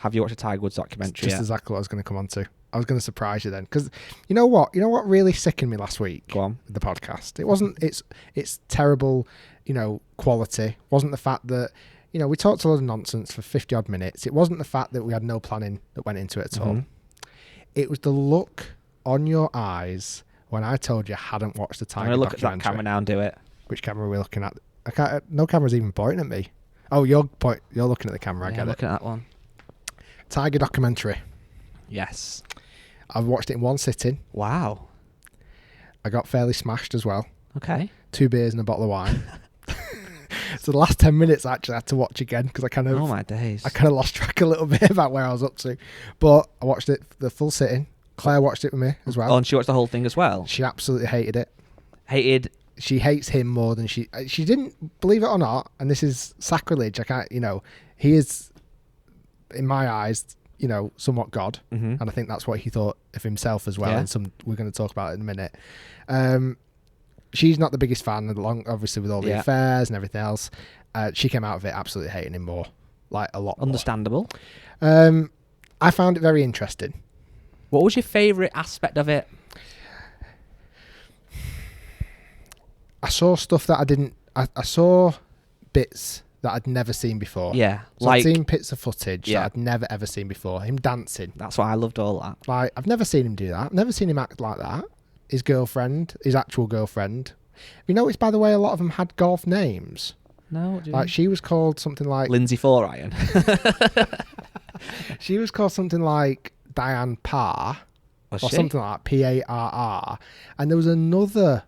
Have you watched a Tiger Woods documentary Just yet? exactly what I was going to come on to. I was going to surprise you then, because you know what really sickened me last week. Go on. With the podcast. It wasn't it's terrible, quality. Wasn't the fact that we talked a lot of nonsense for 50 odd minutes. It wasn't the fact that we had no planning that went into it at all. It was the look on your eyes when I told you I hadn't watched the Tiger I'm going to look at documentary. that camera now and do it. Which camera are we looking at? I can't. No camera's even pointing at me. Oh, you're looking at the camera. I get I'm it. looking at that one. Tiger documentary. Yes. I've watched it in one sitting. Wow. I got fairly smashed as well. Okay. 2 beers and a bottle of wine. So the last 10 minutes I actually had to watch again because I kind of Oh my days. lost track a little bit about where I was up to. But I watched it the full sitting. Claire watched it with me as well. Oh, and she watched the whole thing as well. She absolutely hated it. Hated. She hates him more than she didn't, believe it or not, and this is sacrilege. I can't, he is, in my eyes, somewhat God. Mm-hmm. And I think that's what he thought of himself as well. Yeah. And we're going to talk about it in a minute. She's not the biggest fan, obviously with all the affairs and everything else. She came out of it absolutely hating him more, like a lot more. Understandable. I found it very interesting. What was your favourite aspect of it? I saw stuff that I didn't... I saw bits that I'd never seen before. Yeah. So I'd seen bits of footage that I'd never ever seen before. Him dancing. That's why I loved all that. Like, I've never seen him do that. I've never seen him act like that. His girlfriend, his actual girlfriend. Have you noticed, by the way, a lot of them had golf names? No, what do you Like, mean? she was called something like... Lindsay Four Iron. She was called something like Diane Parr. Was Or she? something like that. Parr. And there was another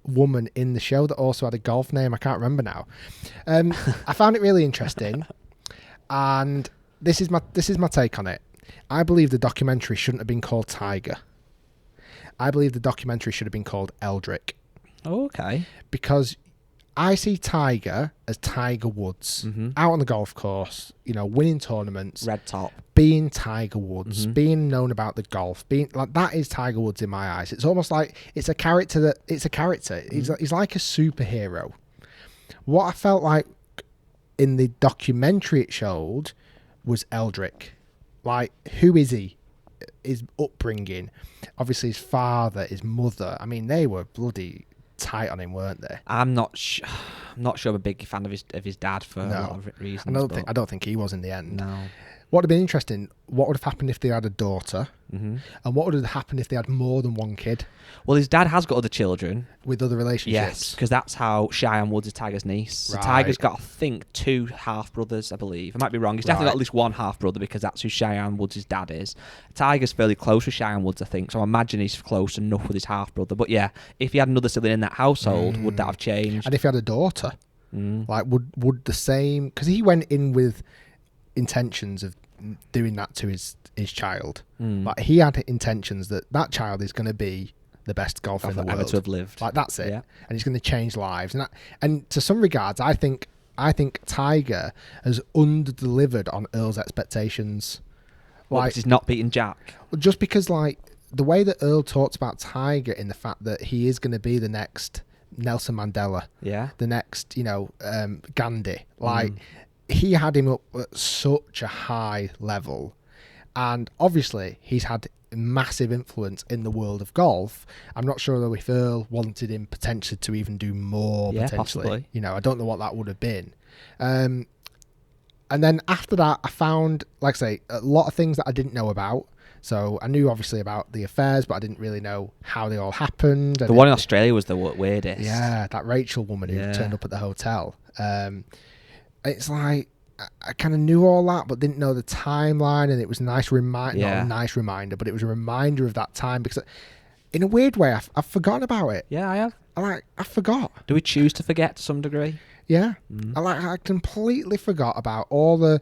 woman in the show that also had a golf name. I can't remember now. I found it really interesting, and this is my take on it. I believe the documentary shouldn't have been called Tiger. I believe the documentary should have been called Eldrick, Oh, okay. because I see Tiger as Tiger Woods out on the golf course, winning tournaments, Red top. being Tiger Woods, being known about the golf, being like that is Tiger Woods in my eyes. It's almost like it's a character. He's like a superhero. What I felt like in the documentary it showed was Eldrick. Like, who is he? His upbringing, obviously his father, his mother. I mean, they were bloody tight on him, weren't they? I'm not sure I'm a big fan of his dad for a lot of reasons. I don't think he was in the end. No. What would have been interesting, what would have happened if they had a daughter? And what would have happened if they had more than one kid? Well, his dad has got other children. With other relationships? Yes, because that's how Cheyenne Woods is Tiger's niece. So Right. Tiger's got, I think, 2 half-brothers, I believe. I might be wrong. He's definitely got at least 1 half-brother because that's who Cheyenne Woods' dad is. Tiger's fairly close with Cheyenne Woods, I think, so I imagine he's close enough with his half-brother. But yeah, if he had another sibling in that household, would that have changed? And if he had a daughter, like would the same... Because he went in with intentions of doing that to his child. Like, he had intentions that child is going to be the best golfer in the ever world. to have lived. Like, that's it. Yeah. And he's going to change lives. And to some regards, I think Tiger has under-delivered on Earl's expectations. Like, he's not beating Jack. Just because, like, the way that Earl talks about Tiger in the fact that he is going to be the next Nelson Mandela, the next, Gandhi. Like, he had him up at such a high level. And obviously, he's had massive influence in the world of golf. I'm not sure though if Earl wanted him potentially to even do more. Potentially, possibly. I don't know what that would have been. And then after that, I found, like I say, a lot of things that I didn't know about. So I knew obviously about the affairs, but I didn't really know how they all happened. The one in Australia was the weirdest. Yeah, that Rachel woman who turned up at the hotel. It's like, I kind of knew all that, but didn't know the timeline, and it was a nice reminder. Not a nice reminder, but it was a reminder of that time, because in a weird way, I've forgotten about it. Yeah, I have. I forgot. Do we choose to forget to some degree? Yeah. I completely forgot about all the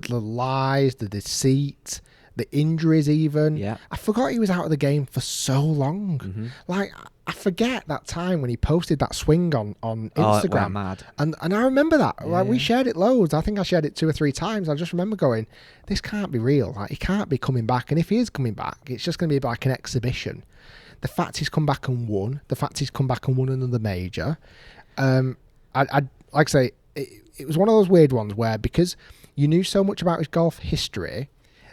lies, the deceit, the injuries even. Yeah. I forgot he was out of the game for so long. Like, I forget that time when he posted that swing on Instagram. Oh, it went mad. And I remember that. Like, we shared it loads. I think I shared it 2 or 3 times. I just remember going, this can't be real. Like, he can't be coming back. And if he is coming back, it's just going to be like an exhibition. The fact he's come back and won. The fact he's come back and won another major. I like I say, it was one of those weird ones where, because you knew so much about his golf history,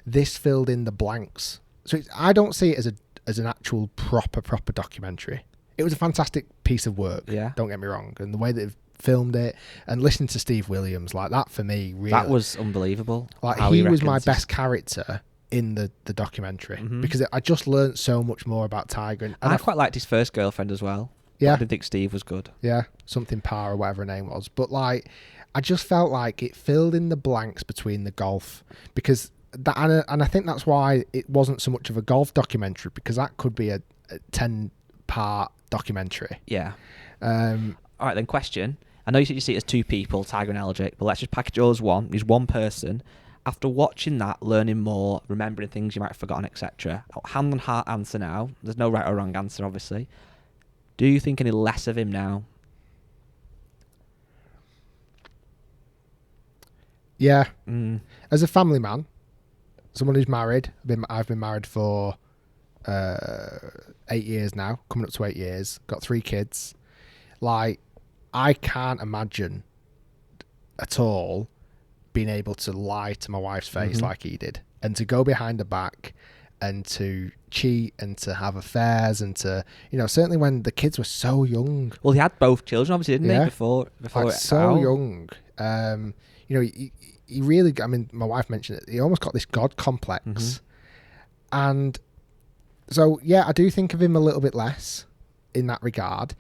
This filled in the blanks. So I don't see it as an actual proper documentary. It was a fantastic piece of work. Yeah. Don't get me wrong. And the way that they've filmed it and listening to Steve Williams, like that for me, really. That was unbelievable. Like he was my best character in the documentary because I just learned so much more about Tiger. And I quite liked his first girlfriend as well. Yeah. I didn't think Steve was good. Yeah. Something Parr or whatever her name was. But like, I just felt like it filled in the blanks between the golf because that, and I think that's why it wasn't so much of a golf documentary because that could be a 10-part documentary. Yeah. All right, then question. I know you said you see it as two people, Tiger and Eldrick, but let's just package it all as one. He's one person. After watching that, learning more, remembering things you might have forgotten, etc. Hand on heart answer now. There's no right or wrong answer, obviously. Do you think any less of him now? Yeah. As a family man, someone who's married, I've been married for 8 years now, coming up to 8 years, got 3 kids. Like, I can't imagine at all being able to lie to my wife's face like he did and to go behind her back and to cheat and to have affairs and to, you know, certainly when the kids were so young. Well, he had both children, obviously, didn't he? Before like, so young. You know, he really, I mean, my wife mentioned it, he almost got this God complex. And so, yeah, I do think of him a little bit less in that regard.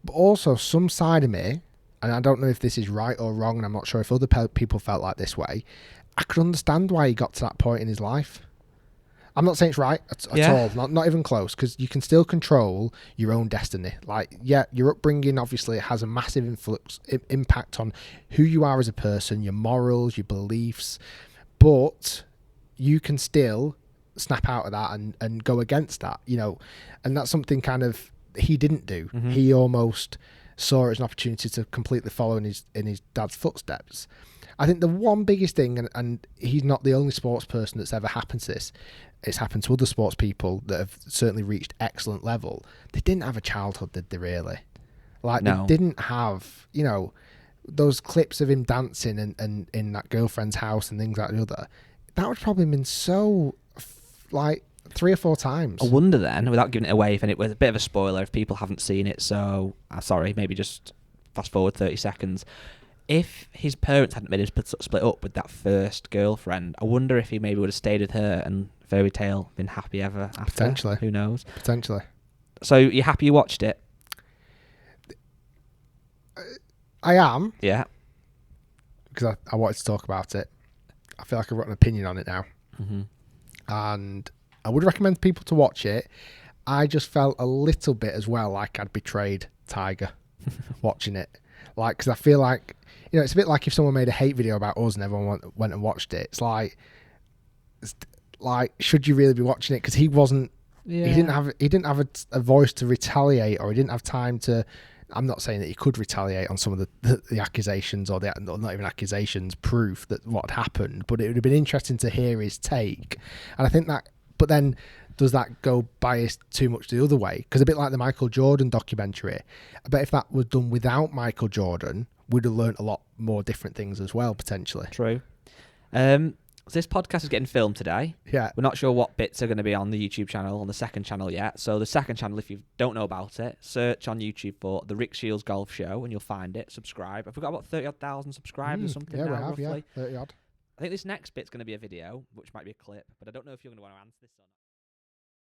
But also, some side of me, and I don't know if this is right or wrong, and I'm not sure if other people felt like this way, I could understand why he got to that point in his life. I'm not saying it's right at all, not even close, because you can still control your own destiny. Like, yeah, your upbringing obviously has a massive impact on who you are as a person, your morals, your beliefs, but you can still snap out of that and go against that, you know, and that's something kind of he didn't do. He almost saw it as an opportunity to completely follow in his dad's footsteps. I think the one biggest thing, and he's not the only sports person that's ever happened to this, it's happened to other sports people that have certainly reached excellent level. They didn't have a childhood, did they really? Like, no. They didn't have, you know, those clips of him dancing and in that girlfriend's house and things like the other. That would probably been so, like, 3 or 4 times. I wonder then, without giving it away, if it was a bit of a spoiler if people haven't seen it, so, sorry, maybe just fast forward 30 seconds. If his parents hadn't made him split up with that first girlfriend, I wonder if he maybe would have stayed with her and fairy tale been happy ever after. Potentially. Who knows? Potentially. So, you're happy you watched it? I am. Yeah. Because I wanted to talk about it. I feel like I've got an opinion on it now. And I would recommend people to watch it. I just felt a little bit as well like I'd betrayed Tiger watching it. Like, because I feel like, you know, it's a bit like if someone made a hate video about us and everyone went and watched it. It's like, should you really be watching it? Because he wasn't, he didn't have a voice to retaliate, or he didn't have time to. I'm not saying that he could retaliate on some of the accusations or not even accusations, proof that what had happened, but it would have been interesting to hear his take. And I think that, but then does that go biased too much the other way? Because a bit like the Michael Jordan documentary, I bet if that was done without Michael Jordan, we'd have learnt a lot more different things as well, potentially. True. So this podcast is getting filmed today. Yeah. We're not sure what bits are going to be on the YouTube channel, on the second channel yet. So the second channel, if you don't know about it, search on YouTube for The Rick Shiels Golf Show and you'll find it. Subscribe. Have we got about 30,000 subscribers or something now, roughly? Yeah, 30 odd. I think this next bit's going to be a video, which might be a clip, but I don't know if you're going to want to answer this or not.